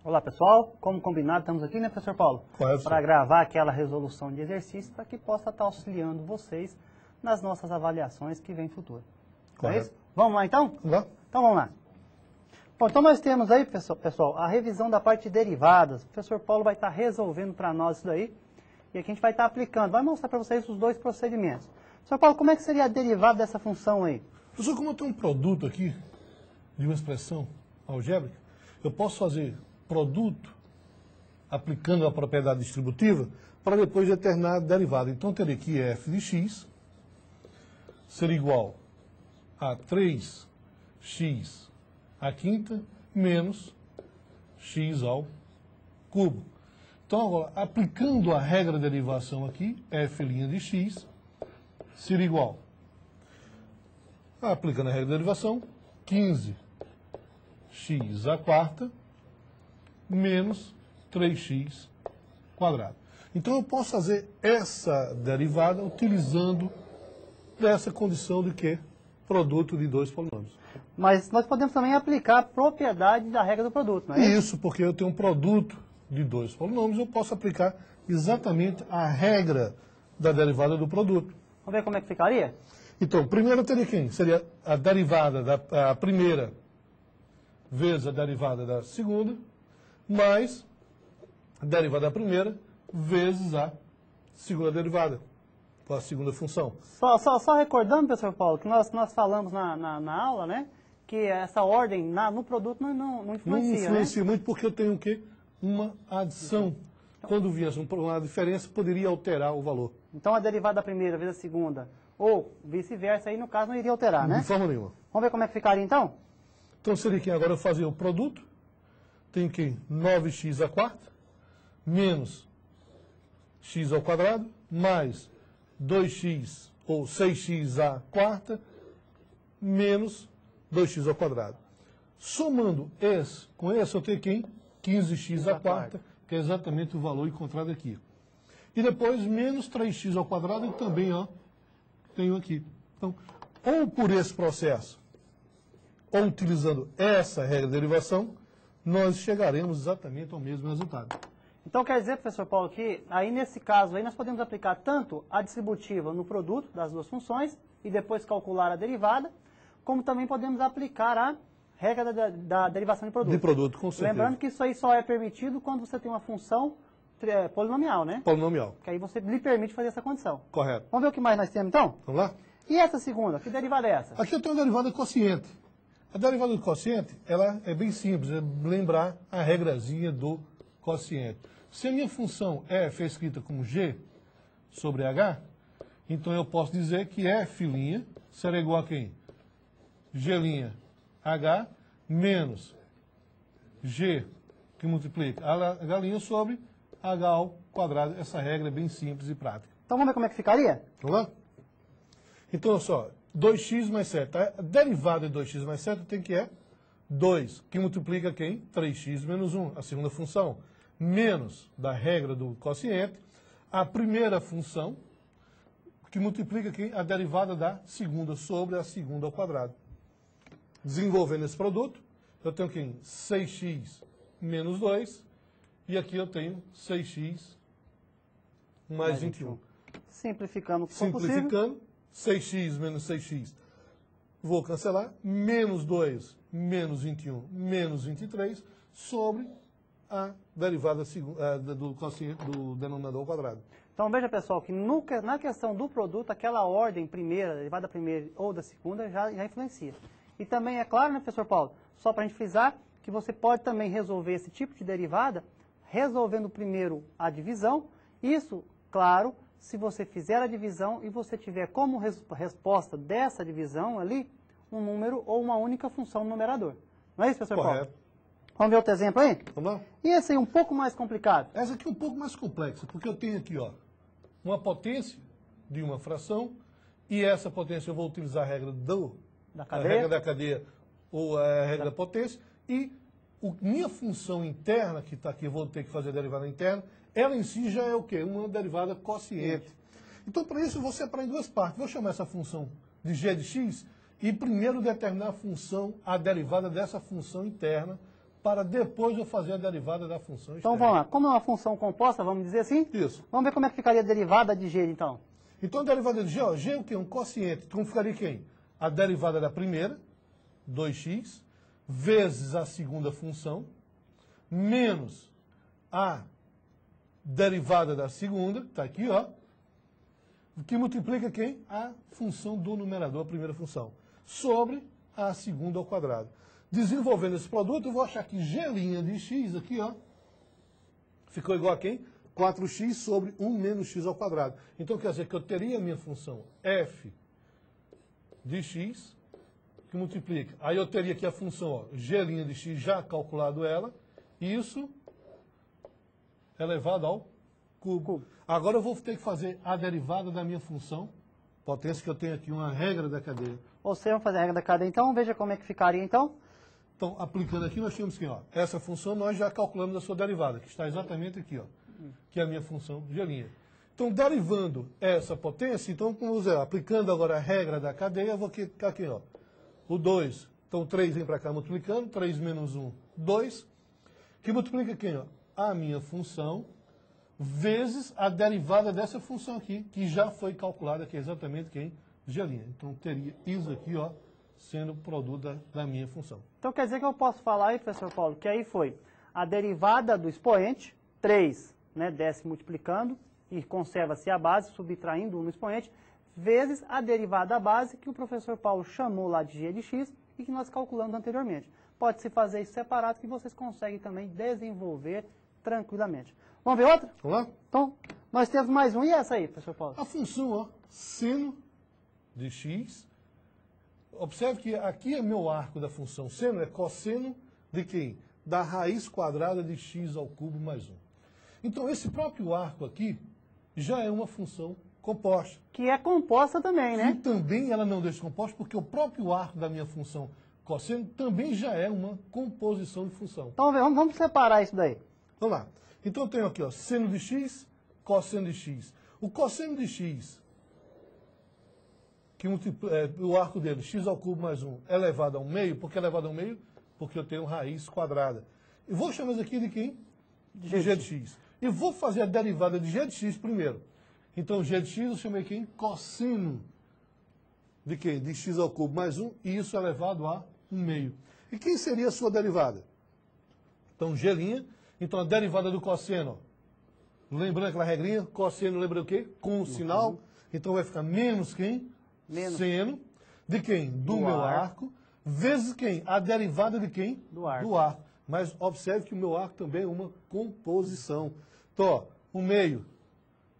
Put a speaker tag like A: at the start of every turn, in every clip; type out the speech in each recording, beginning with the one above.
A: Olá pessoal, como combinado estamos aqui, né, professor Paulo?
B: Correto.
A: Para gravar aquela resolução de exercício para que possa estar auxiliando vocês nas nossas avaliações que vem futuro.
B: Correto.
A: É isso? Vamos lá então?
B: Vamos lá?
A: Então vamos lá. Bom, então nós temos aí, pessoal, a revisão da parte de derivadas. O professor Paulo vai estar resolvendo para nós isso daí e aqui a gente vai estar aplicando. Vai mostrar para vocês os dois procedimentos. Professor Paulo, como é que seria a derivada dessa função aí?
B: Professor, como eu tenho um produto aqui, de uma expressão algébrica, eu posso fazer produto aplicando a propriedade distributiva para depois determinar a derivada. Então, eu teria que f de x ser igual a 3x à quinta menos x ao cubo. Então, agora, aplicando a regra de derivação aqui, f' de x seria igual, aplicando a regra de derivação, 15x à quarta menos 3x quadrado. Então, eu posso fazer essa derivada utilizando essa condição de que? Produto de dois polinômios.
A: Mas nós podemos também aplicar a propriedade da regra do produto, não é isso?
B: Isso, porque eu tenho um produto de dois polinômios, eu posso aplicar exatamente a regra da derivada do produto.
A: Vamos ver como é que ficaria?
B: Então, primeiro eu teria quem? Seria a derivada da primeira vezes a derivada da segunda, mais a derivada da primeira vezes a segunda derivada, com a segunda função.
A: Só recordando, professor Paulo, que nós falamos na aula, né? Que essa ordem no produto não influencia,
B: Não influencia muito porque eu tenho o quê? Uma adição. Quando viesse uma diferença, poderia alterar o valor.
A: Então a derivada da primeira vezes a segunda, ou vice-versa, aí no caso não iria alterar, né?
B: De forma nenhuma.
A: Vamos ver como é que ficaria então?
B: Então seria que agora eu fazia o produto, tenho que 9x à quarta, menos x ao quadrado, mais 2x ou 6x à quarta, menos 2x ao quadrado. Somando esse com esse, eu tenho quem? 15x à quarta, que é exatamente o valor encontrado aqui. E depois, menos 3x ao quadrado, eu também tenho aqui. Então, ou por esse processo, ou utilizando essa regra de derivação, nós chegaremos exatamente ao mesmo resultado.
A: Então quer dizer, professor Paulo, que aí nesse caso aí nós podemos aplicar tanto a distributiva no produto das duas funções e depois calcular a derivada, como também podemos aplicar a regra da derivação de produto.
B: De produto, com certeza.
A: Lembrando que isso aí só é permitido quando você tem uma função polinomial, né?
B: Polinomial.
A: Que aí você lhe permite fazer essa condição.
B: Correto.
A: Vamos ver o que mais nós temos então?
B: Vamos lá?
A: E essa segunda? Que derivada é essa?
B: Aqui eu tenho a derivada quociente. A derivada do quociente, ela é bem simples, é lembrar a regrazinha do quociente. Se a minha função f é escrita como g sobre h, então eu posso dizer que f' será igual a quem? G' h menos g, que multiplica h' sobre h ao quadrado. Essa regra é bem simples e prática.
A: Então vamos ver como é que ficaria?
B: Vamos lá? Então, olha só, 2x mais 7. A derivada de 2x mais 7 tem que é 2, que multiplica quem? 3x menos 1, a segunda função, menos da regra do quociente, a primeira função, que multiplica quem? A derivada da segunda sobre a segunda ao quadrado. Desenvolvendo esse produto, eu tenho quem? 6x menos 2, e aqui eu tenho 6x mais 21.
A: Simplificando o que for possível.
B: Simplificando, 6x menos 6x, vou cancelar, menos 2, menos 21, menos 23, sobre a derivada do quociente do denominador ao quadrado.
A: Então veja, pessoal, que na questão do produto, aquela ordem primeira, derivada da primeira ou da segunda, já influencia. E também, é claro, né, professor Paulo, só para a gente frisar, que você pode também resolver esse tipo de derivada, resolvendo primeiro a divisão. Isso, claro, se você fizer a divisão e você tiver como resposta dessa divisão ali, um número ou uma única função no numerador. Não é isso, professor Paulo?
B: Correto.
A: Vamos ver outro exemplo aí?
B: Vamos lá?
A: E esse aí um pouco mais complicado?
B: Essa aqui é um pouco mais complexa, porque eu tenho aqui, ó, uma potência de uma fração, e essa potência eu vou utilizar a regra da cadeia ou a regra da potência, e minha função interna, que está aqui, eu vou ter que fazer a derivada interna, ela em si já é o quê? Uma derivada quociente. Então, para isso, você aprende duas partes. Vou chamar essa função de g de x e primeiro determinar a função, a derivada dessa função interna para depois eu fazer a derivada da função
A: Então
B: externa.
A: vamos lá. Como é uma função composta, vamos dizer assim?
B: Isso.
A: Vamos ver como é que ficaria a derivada de g, então.
B: Então a derivada de g, ó, g é o quê? Um quociente. Então ficaria quem? A derivada da primeira, 2x, vezes a segunda função, menos a derivada da segunda, está aqui, ó, que multiplica quem? A função do numerador, a primeira função, sobre a segunda ao quadrado. Desenvolvendo esse produto, eu vou achar que g' de x aqui, ó, ficou igual a quem? 4x sobre 1 menos x ao quadrado. Então quer dizer que eu teria a minha função f de x, que multiplica. Aí eu teria aqui a função, ó, g' de x, já calculado ela, isso elevado ao cubo. Agora eu vou ter que fazer a derivada da minha função, potência que eu tenho aqui, uma regra da cadeia.
A: Ou seja, vamos fazer a regra da cadeia, então. Veja como é que ficaria, então.
B: Então, aplicando aqui, nós tínhamos que, ó, essa função nós já calculamos a sua derivada, que está exatamente aqui, ó, que é a minha função g'. Então, derivando essa potência, então, como dizer, aplicando agora a regra da cadeia, eu vou ficar aqui, ó, o 2. Então, 3 vem para cá multiplicando, 3 menos 1, 2, que multiplica quem, ó? A minha função vezes a derivada dessa função aqui, que já foi calculada, que é exatamente quem? G'. Então, teria isso aqui, ó, sendo o produto da minha função.
A: Então quer dizer que eu posso falar aí, professor Paulo, que aí foi a derivada do expoente, 3, né, desce multiplicando, e conserva-se a base, subtraindo 1 no expoente, vezes a derivada da base, que o professor Paulo chamou lá de g de x, e que nós calculamos anteriormente. Pode-se fazer isso separado, que vocês conseguem também desenvolver tranquilamente. Vamos ver outra?
B: Vamos lá?
A: Então, nós temos mais um, e essa aí, professor Paulo?
B: A função, ó, seno de x. Observe que aqui é meu arco da função seno, é cosseno de quem? Da raiz quadrada de x ao cubo mais 1. Então, esse próprio arco aqui já é uma função composta.
A: Que é composta também, né?
B: E também ela não deixa composta, porque o próprio arco da minha função cosseno também já é uma composição de função.
A: Então, vamos separar isso daí.
B: Vamos lá. Então, eu tenho aqui, ó, seno de x, cosseno de x. O cosseno de x, que o arco dele, x ao cubo mais 1, é elevado ao meio. Por que elevado ao meio? Porque eu tenho raiz quadrada. Eu vou chamar isso aqui de quem? De g de x. E vou fazer a derivada de g de x primeiro. Então, g de x eu chamei quem? Cosseno de quem? De x ao cubo mais 1, e isso é elevado a 1 meio. E quem seria a sua derivada? Então, g', então a derivada do cosseno, lembrando aquela regrinha, cosseno lembra o quê? Com o sinal, então vai ficar menos quem?
A: Menos.
B: Seno de quem? Do meu arco, vezes quem? A derivada de quem?
A: Do arco.
B: Do arco. Mas observe que o meu arco também é uma composição. Então, ó, o meio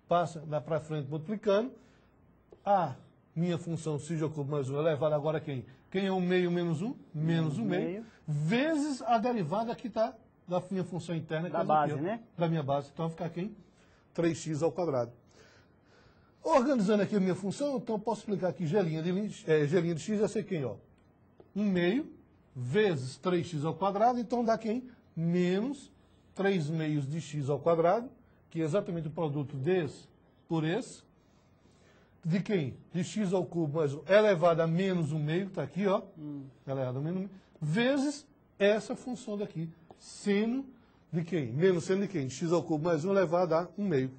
B: passa lá para frente multiplicando, a minha função x ao cubo mais 1 elevado agora a quem? Quem é 1 meio menos 1? Menos 1 meio, vezes a derivada que está da minha função interna.
A: Da
B: que é
A: base,
B: aqui, ó,
A: né?
B: Da minha base. Então vai ficar quem? 3x ao quadrado. Organizando aqui a minha função, então eu posso explicar que g' de x vai ser quem? Ó? 1 meio vezes 3x ao quadrado, então dá quem? Menos 3 meios de x ao quadrado, que é exatamente o produto desse por esse, de quem? De x ao cubo mais 1 elevado a menos 1 meio, está aqui, ó, elevado a menos 1 meio, vezes essa função daqui, seno de quem? Menos seno de quem? X ao cubo mais 1 elevado a 1 meio.